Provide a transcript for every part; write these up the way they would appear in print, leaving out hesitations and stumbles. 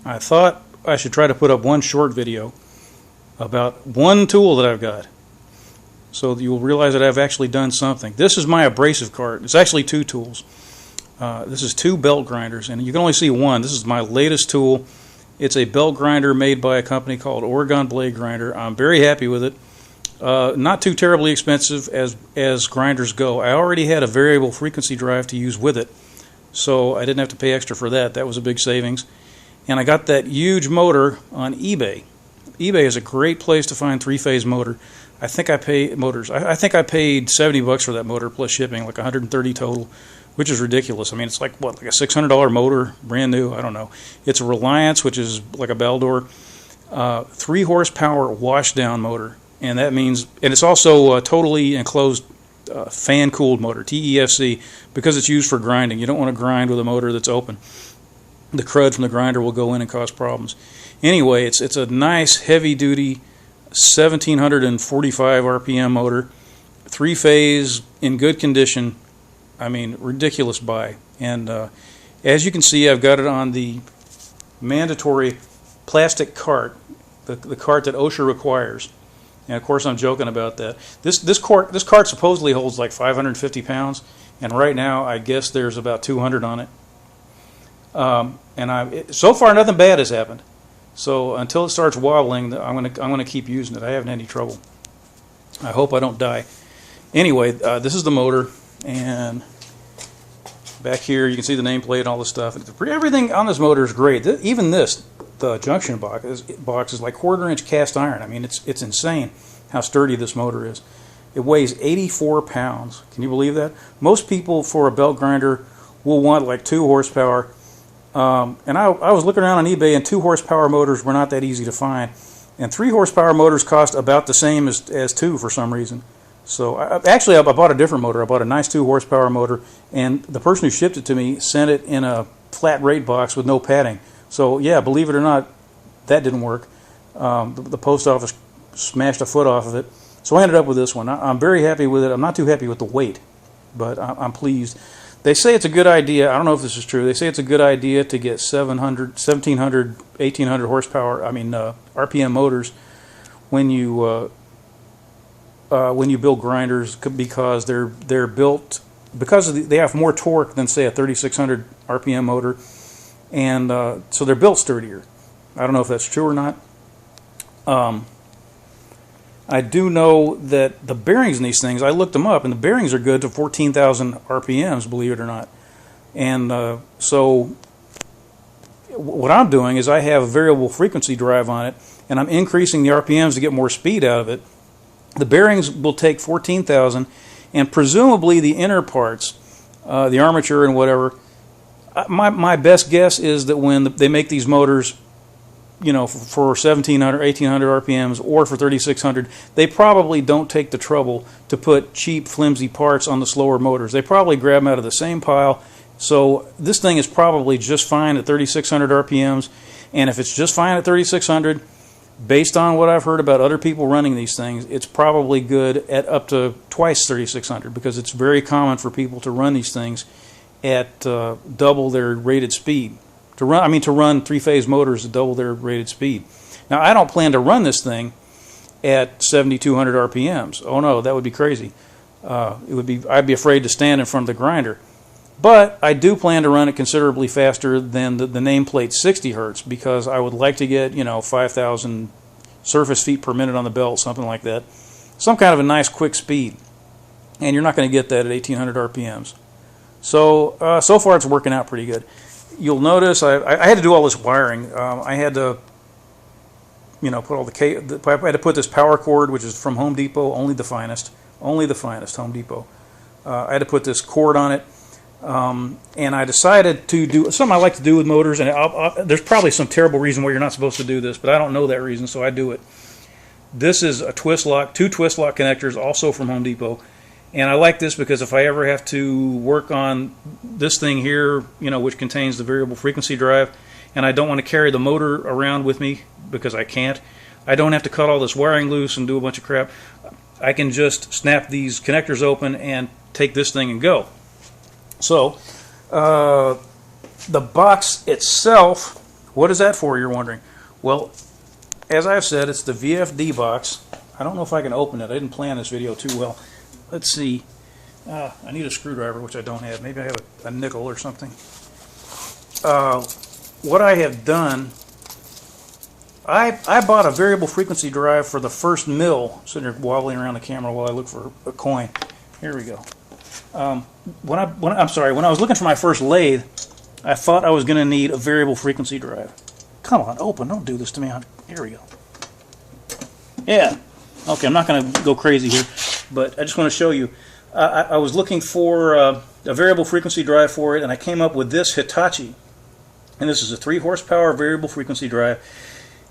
I thought I should try to put up one short video about one tool that I've got, so that you'll realize that I've actually done something. This is my abrasive cart. It's actually two tools. This is two belt grinders, and you can only see one. This is my latest tool. It's a belt grinder made by a company called Oregon Blade Grinder. I'm very happy with it. Not too terribly expensive as grinders go. I already had a variable frequency drive to use with it, so I didn't have to pay extra for that. That was a big savings. And I got that huge motor on eBay. eBay is a great place to find three-phase motor. I think I paid $70 for that motor plus shipping, like $130 total, which is ridiculous. I mean, it's like what, like a $600 motor, brand new. I don't know. It's a Reliance, which is like a Baldor, 3 horsepower washdown motor, and that means, and it's also a totally enclosed fan-cooled motor, TEFC, because it's used for grinding. You don't want to grind with a motor that's open. The crud from the grinder will go in and cause problems. Anyway, it's a nice heavy-duty 1745 RPM motor, 3-phase, in good condition. I mean, ridiculous buy. And as you can see, I've got it on the mandatory plastic cart, the cart that OSHA requires. And of course, I'm joking about that. This cart supposedly holds like 550 pounds, and right now I guess there's about 200 on it. So far, nothing bad has happened. So until it starts wobbling, I'm gonna keep using it. I haven't had any trouble. I hope I don't die. Anyway, this is the motor, and back here you can see the nameplate and all this stuff. Everything on this motor is great. Even this, the junction box is like 1/4-inch cast iron. I mean, it's insane how sturdy this motor is. It weighs 84 pounds. Can you believe that? Most people for a belt grinder will want like 2 horsepower. And I was looking around on eBay, and 2 horsepower motors were not that easy to find. And 3 horsepower motors cost about the same as 2 for some reason. So actually, I bought a different motor. I bought a nice 2 horsepower motor, and the person who shipped it to me sent it in a flat rate box with no padding. So yeah, believe it or not, that didn't work. The post office smashed a foot off of it. So I ended up with this one. I'm very happy with it. I'm not too happy with the weight, but I'm pleased. They say it's a good idea. I don't know if this is true. They say it's a good idea to get 700, 1700, 1800 horsepower, RPM motors when you build grinders, because they're built because they have more torque than, say, a 3600 RPM motor, and so they're built sturdier. I don't know if that's true or not. I do know that the bearings in these things, I looked them up, and the bearings are good to 14,000 RPMs, believe it or not. And so what I'm doing is I have a variable frequency drive on it, and I'm increasing the RPMs to get more speed out of it. The bearings will take 14,000, and presumably the inner parts, the armature and whatever, my best guess is that when they make these motors, for 1700, 1800 RPMs or for 3600, they probably don't take the trouble to put cheap, flimsy parts on the slower motors. They probably grab them out of the same pile. So this thing is probably just fine at 3600 RPMs, and if it's just fine at 3600, based on what I've heard about other people running these things, it's probably good at up to twice 3600, because it's very common for people to run these things at double their rated speed. To run 3-phase motors at double their rated speed. Now, I don't plan to run this thing at 7,200 RPMs. Oh no, that would be crazy. I'd be afraid to stand in front of the grinder. But I do plan to run it considerably faster than the nameplate 60 hertz, because I would like to get 5,000 surface feet per minute on the belt, something like that. Some kind of a nice quick speed, and you're not going to get that at 1,800 RPMs. So so far it's working out pretty good. You'll notice I had to do all this wiring. I had to, put all I had to put this power cord, which is from Home Depot, only the finest, Home Depot. I had to put this cord on it, and I decided to do something I like to do with motors. And there's probably some terrible reason why you're not supposed to do this, but I don't know that reason, so I do it. This is a twist lock, 2 twist lock connectors, also from Home Depot. And I like this because if I ever have to work on this thing here, which contains the variable frequency drive, and I don't want to carry the motor around with me because I can't, I don't have to cut all this wiring loose and do a bunch of crap. I can just snap these connectors open and take this thing and go. So the box itself What is that for, you're wondering? Well, as I've said, it's the VFD box. I don't know if I can open it. I didn't plan this video too well. Let's see. I need a screwdriver, which I don't have. Maybe I have a nickel or something. What I have done, I bought a variable frequency drive for the first mill. I'm sitting here wobbling around the camera while I look for a coin. Here we go. When I was looking for my first lathe, I thought I was going to need a variable frequency drive. Come on, open. Don't do this to me. Here we go. Yeah. Okay, I'm not going to go crazy here, but I just want to show you. I was looking for a variable frequency drive for it, and I came up with this Hitachi. And this is a 3 horsepower variable frequency drive.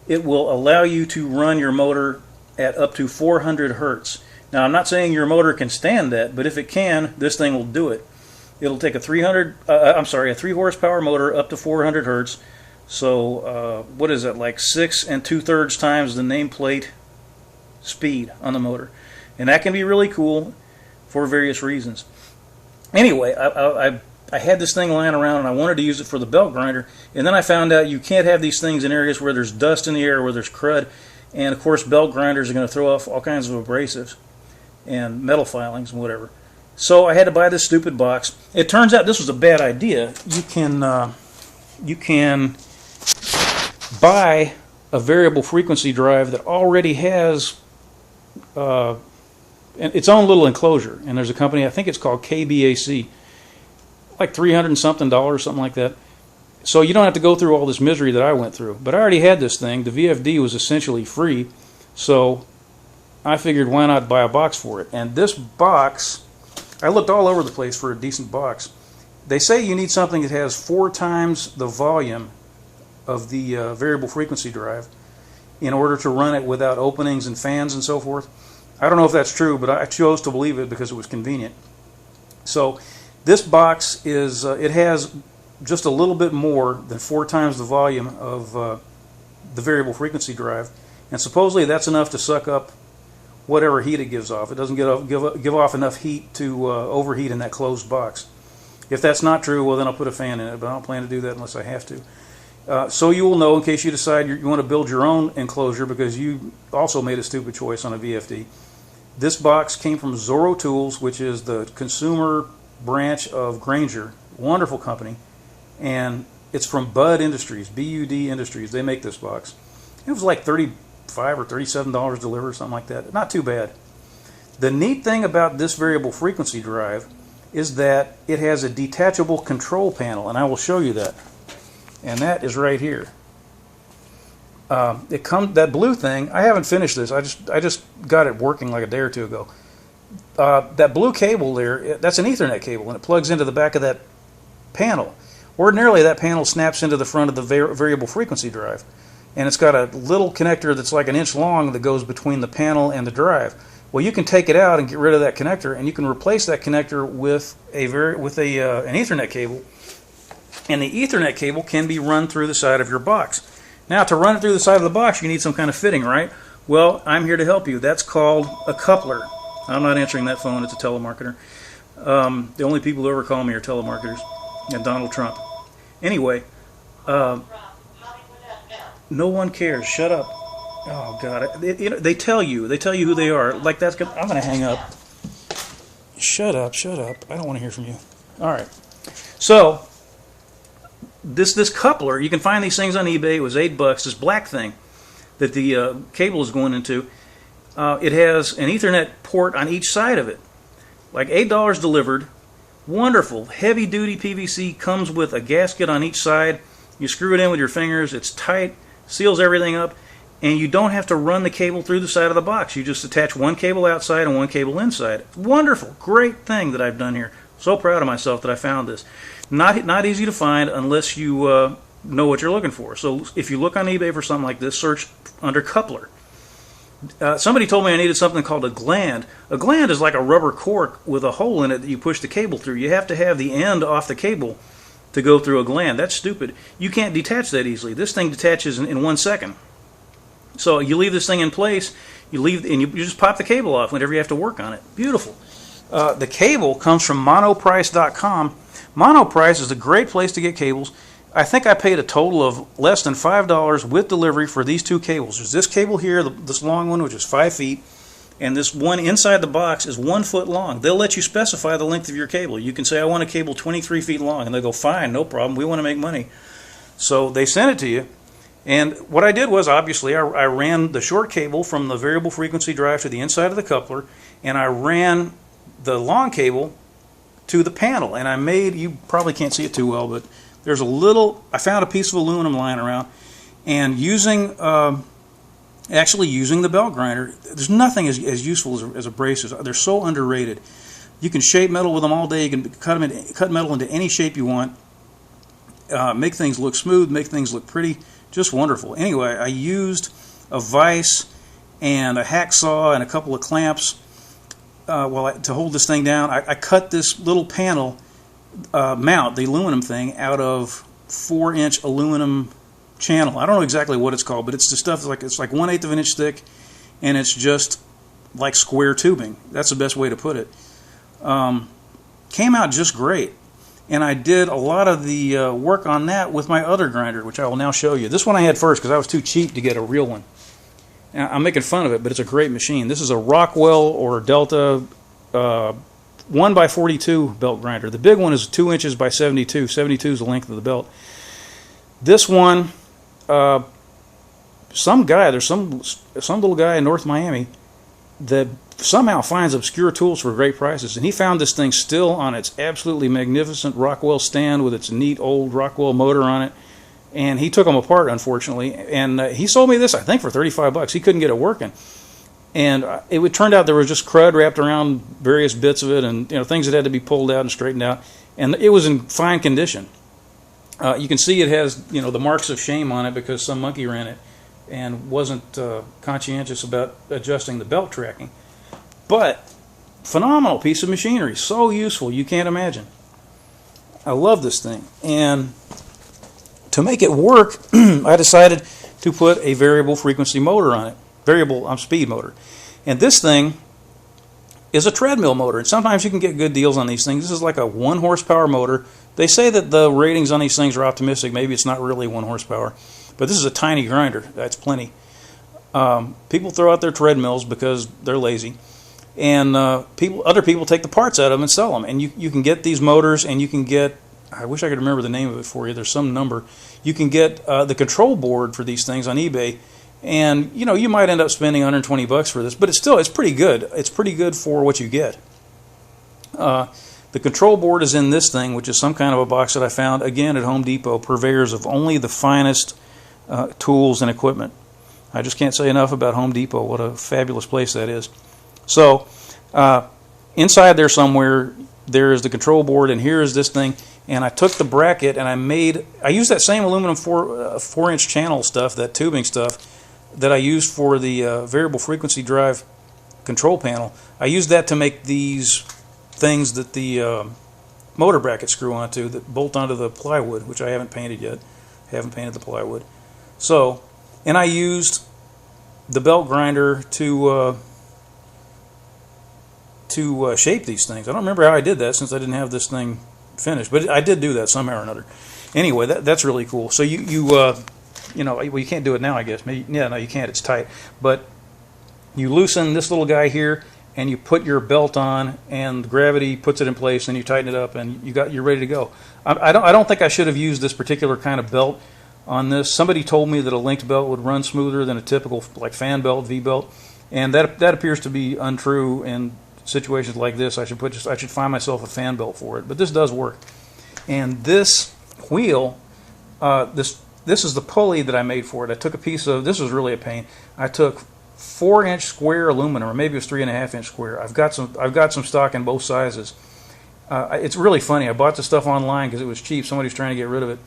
It will allow you to run your motor at up to 400 hertz. Now, I'm not saying your motor can stand that, but if it can, this thing will do it. It'll take a 3 horsepower motor up to 400 hertz. So, what is it, like 6 2/3 times the nameplate speed on the motor. And that can be really cool for various reasons. Anyway, I had this thing lying around and I wanted to use it for the belt grinder, and then I found out you can't have these things in areas where there's dust in the air, where there's crud, and of course belt grinders are going to throw off all kinds of abrasives and metal filings and whatever. So I had to buy this stupid box. It turns out this was a bad idea. You can buy a variable frequency drive that already has its own little enclosure, and there's a company, I think it's called KBAC, like $300 and something, something like that. So you don't have to go through all this misery that I went through. But I already had this thing. The VFD was essentially free, so I figured why not buy a box for it. And this box, I looked all over the place for a decent box. They say you need something that has 4 times the volume of the variable frequency drive in order to run it without openings and fans and so forth. I don't know if that's true, but I chose to believe it because it was convenient. So this box is, it has just a little bit more than 4 times the volume of the variable frequency drive, and supposedly that's enough to suck up whatever heat it gives off. It doesn't give off enough heat to overheat in that closed box. If that's not true, well then I'll put a fan in it, but I don't plan to do that unless I have to. So you will know in case you decide you want to build your own enclosure because you also made a stupid choice on a VFD. This box came from Zorro Tools, which is the consumer branch of Grainger. Wonderful company. And it's from Bud Industries, B-U-D Industries. They make this box. It was like $35 or $37 delivered, something like that. Not too bad. The neat thing about this variable frequency drive is that it has a detachable control panel, and I will show you that. And that is right here. That blue thing, I haven't finished this. I just got it working like a day or two ago. That blue cable there, that's an Ethernet cable, and it plugs into the back of that panel. Ordinarily, that panel snaps into the front of the variable frequency drive, and it's got a little connector that's like an inch long that goes between the panel and the drive. Well, you can take it out and get rid of that connector, and you can replace that connector with an Ethernet cable, and the Ethernet cable can be run through the side of your box. Now, to run it through the side of the box, you need some kind of fitting, right? Well, I'm here to help you. That's called a coupler. I'm not answering that phone. It's a telemarketer. The only people who ever call me are telemarketers. And Donald Trump. Anyway, no one cares. Shut up. Oh God! They tell you who they are. Like that's. I'm going to hang up. Shut up! Shut up! I don't want to hear from you. All right. So this coupler, you can find these things on eBay. It was $8. This black thing that the cable is going into. It has an Ethernet port on each side of it. Like $8 delivered. Wonderful, heavy-duty PVC, comes with a gasket on each side. You screw it in with your fingers. It's tight, seals everything up, and you don't have to run the cable through the side of the box. You just attach one cable outside and one cable inside. Wonderful, great thing that I've done here. So proud of myself that I found this. Not easy to find unless you know what you're looking for. So if you look on eBay for something like this, search under coupler. Somebody told me I needed something called a gland. A gland is like a rubber cork with a hole in it that you push the cable through. You have to have the end off the cable to go through a gland. That's stupid. You can't detach that easily. This thing detaches in 1 second. So you leave this thing in place, you just pop the cable off whenever you have to work on it. Beautiful. The cable comes from monoprice.com. Monoprice is a great place to get cables. I think I paid a total of less than $5 with delivery for these two cables. There's this cable here, this long one, which is 5 feet, and this one inside the box is 1 foot long. They'll let you specify the length of your cable. You can say, I want a cable 23 feet long, and they'll go, fine, no problem, we want to make money. So they sent it to you, and what I did was, obviously, I ran the short cable from the variable frequency drive to the inside of the coupler, and I ran the long cable to the panel, and I made, you probably can't see it too well, but there's a little, I found a piece of aluminum lying around, and actually using the belt grinder, there's nothing as useful as abrasives. They're so underrated. You can shape metal with them all day. You can cut metal into any shape you want, make things look smooth, make things look pretty, just wonderful. Anyway, I used a vise and a hacksaw and a couple of clamps to hold this thing down. I cut this little panel mount, the aluminum thing, out of 4-inch aluminum channel. I don't know exactly what it's called, but it's the stuff it's like 1/8 of an inch thick, and it's just like square tubing. That's the best way to put it. Came out just great, and I did a lot of the work on that with my other grinder, which I will now show you. This one I had first because I was too cheap to get a real one. Now, I'm making fun of it, but it's a great machine. This is a Rockwell or Delta 1x42 belt grinder. The big one is 2 inches by 72. 72 is the length of the belt. This one, some guy, there's some little guy in North Miami that somehow finds obscure tools for great prices, and he found this thing still on its absolutely magnificent Rockwell stand with its neat old Rockwell motor on it, and he took them apart, unfortunately, and he sold me this, I think, for 35 bucks. He couldn't get it working. And it turned out there was just crud wrapped around various bits of it, and things that had to be pulled out and straightened out. And it was in fine condition. You can see it has the marks of shame on it because some monkey ran it and wasn't conscientious about adjusting the belt tracking. But phenomenal piece of machinery, so useful you can't imagine. I love this thing, and to make it work, I decided to put a variable frequency motor on it. Variable speed motor, and this thing is a treadmill motor, and sometimes you can get good deals on these things. This is like a 1 horsepower motor. They say that the ratings on these things are optimistic. Maybe it's not really 1 horsepower, but this is a tiny grinder. That's plenty. People throw out their treadmills because they're lazy, and other people take the parts out of them and sell them. And you can get these motors, and you can get, I wish I could remember the name of it for you. There's some number. You can get the control board for these things on eBay. And you might end up spending 120 bucks for this, but it's pretty good. It's pretty good for what you get. The control board is in this thing, which is some kind of a box that I found again at Home Depot, purveyors of only the finest tools and equipment. I just can't say enough about Home Depot. What a fabulous place that is. So inside there somewhere there is the control board, and here is this thing. And I took the bracket and I used that same aluminum 4-inch channel stuff, that tubing stuff, that I used for the variable frequency drive control panel. I used that to make these things that the motor brackets screw onto, that bolt onto the plywood, which I haven't painted yet. I haven't painted the plywood. So, and I used the belt grinder to shape these things. I don't remember how I did that since I didn't have this thing finished, but I did do that somehow or another. Anyway, that's really cool. So well, you can't do it now, I guess. Maybe, yeah, no, you can't. It's tight. But you loosen this little guy here, and you put your belt on, and gravity puts it in place, and you tighten it up, and you're ready to go. I don't think I should have used this particular kind of belt on this. Somebody told me that a linked belt would run smoother than a typical like fan belt, V belt, and that appears to be untrue in situations like this. I should find myself a fan belt for it. But this does work. And this wheel, this is the pulley that I made for it. I took a piece of, this was really a pain. I took 4-inch square aluminum, or maybe it was 3.5-inch square. I've got some stock in both sizes. It's really funny. I bought the stuff online because it was cheap. Somebody was trying to get rid of it,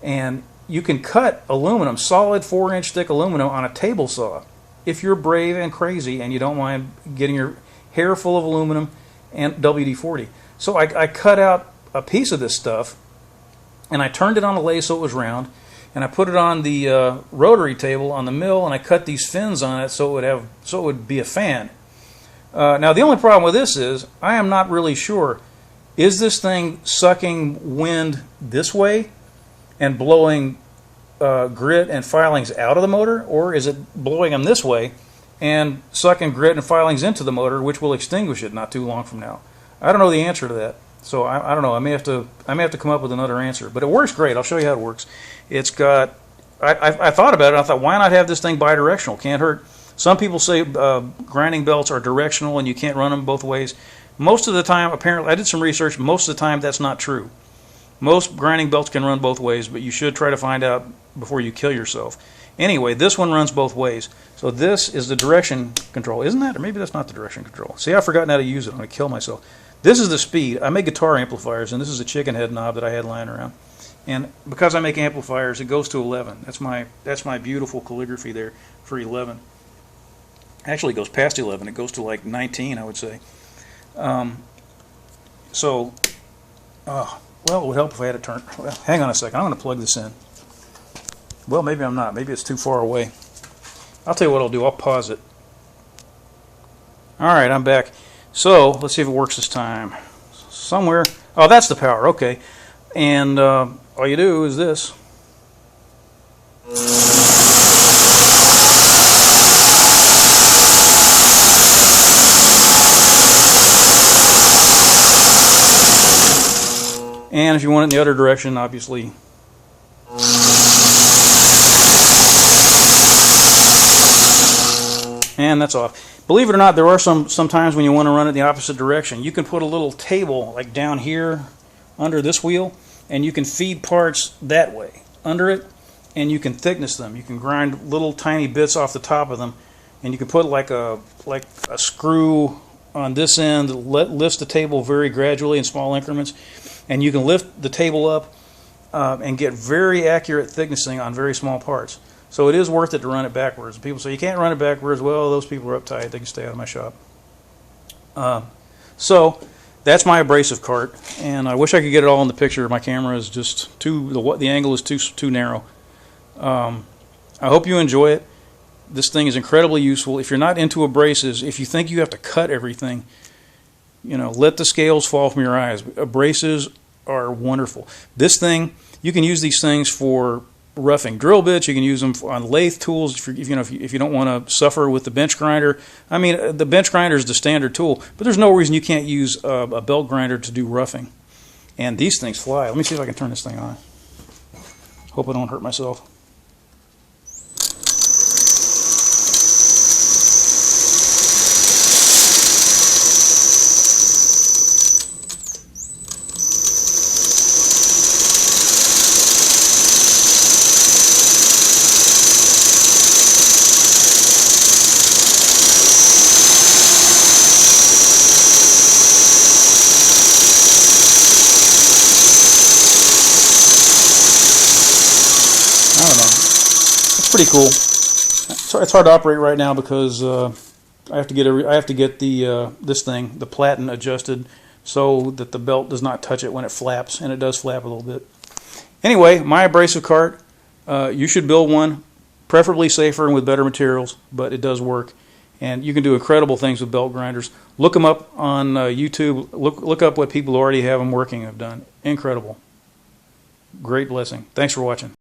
and you can cut aluminum, solid 4-inch thick aluminum, on a table saw if you're brave and crazy and you don't mind getting your hair full of aluminum and WD-40. So I cut out a piece of this stuff, and I turned it on a lathe so it was round. And I put it on the rotary table on the mill, and I cut these fins on it so it would be a fan. Now the only problem with this is I am not really sure. Is this thing sucking wind this way, and blowing grit and filings out of the motor, or is it blowing them this way and sucking grit and filings into the motor, which will extinguish it not too long from now? I don't know the answer to that, so I don't know. I may have to come up with another answer, but it works great. I'll show you how it works. It's got. I thought about it. I thought, why not have this thing bidirectional? Can't hurt. Some people say grinding belts are directional and you can't run them both ways. Most of the time, apparently, I did some research. Most of the time, that's not true. Most grinding belts can run both ways, but you should try to find out before you kill yourself. Anyway, this one runs both ways. So this is the direction control. Isn't that? Or maybe that's not the direction control. See, I've forgotten how to use it. I'm going to kill myself. This is the speed. I make guitar amplifiers, and this is a chicken head knob that I had lying around. And because I make amplifiers, it goes to 11. That's my beautiful calligraphy there for 11. Actually, it goes past 11. It goes to like 19, I would say. Well, it would help if I had a turn. Well, hang on a second. I'm going to plug this in. Well, maybe I'm not. Maybe it's too far away. I'll tell you what I'll do. I'll pause it. All right, I'm back. So let's see if it works this time. Somewhere. Oh, that's the power. Okay. And all you do is this. And if you want it in the other direction, obviously. And that's off. Believe it or not, there are some times when you want to run it the opposite direction. You can put a little table like down here under this wheel, and you can feed parts that way under it, and you can thickness them. You can grind little tiny bits off the top of them, and you can put like a screw on this end that lifts the table very gradually in small increments, and you can lift the table up and get very accurate thicknessing on very small parts. So it is worth it to run it backwards. People say you can't run it backwards. Well, those people are uptight. They can stay out of my shop. So that's my abrasive cart, and I wish I could get it all in the picture. My camera is just the angle is too narrow. I hope you enjoy it. This thing is incredibly useful. If you're not into abrasives, if you think you have to cut everything, let the scales fall from your eyes. Abrasives are wonderful. This thing, you can use these things for roughing drill bits. You can use them on lathe tools if you don't want to suffer with the bench grinder. I mean, the bench grinder is the standard tool, but there's no reason you can't use a belt grinder to do roughing. And these things fly. Let me see if I can turn this thing on. Hope I don't hurt myself. I don't know. It's pretty cool. It's hard to operate right now because I have to get the the platen adjusted so that the belt does not touch it when it flaps, and it does flap a little bit. Anyway, my abrasive cart. You should build one, preferably safer and with better materials, but it does work, and you can do incredible things with belt grinders. Look them up on YouTube. Look up what people who already have them working have done. Incredible. Great blessing. Thanks for watching.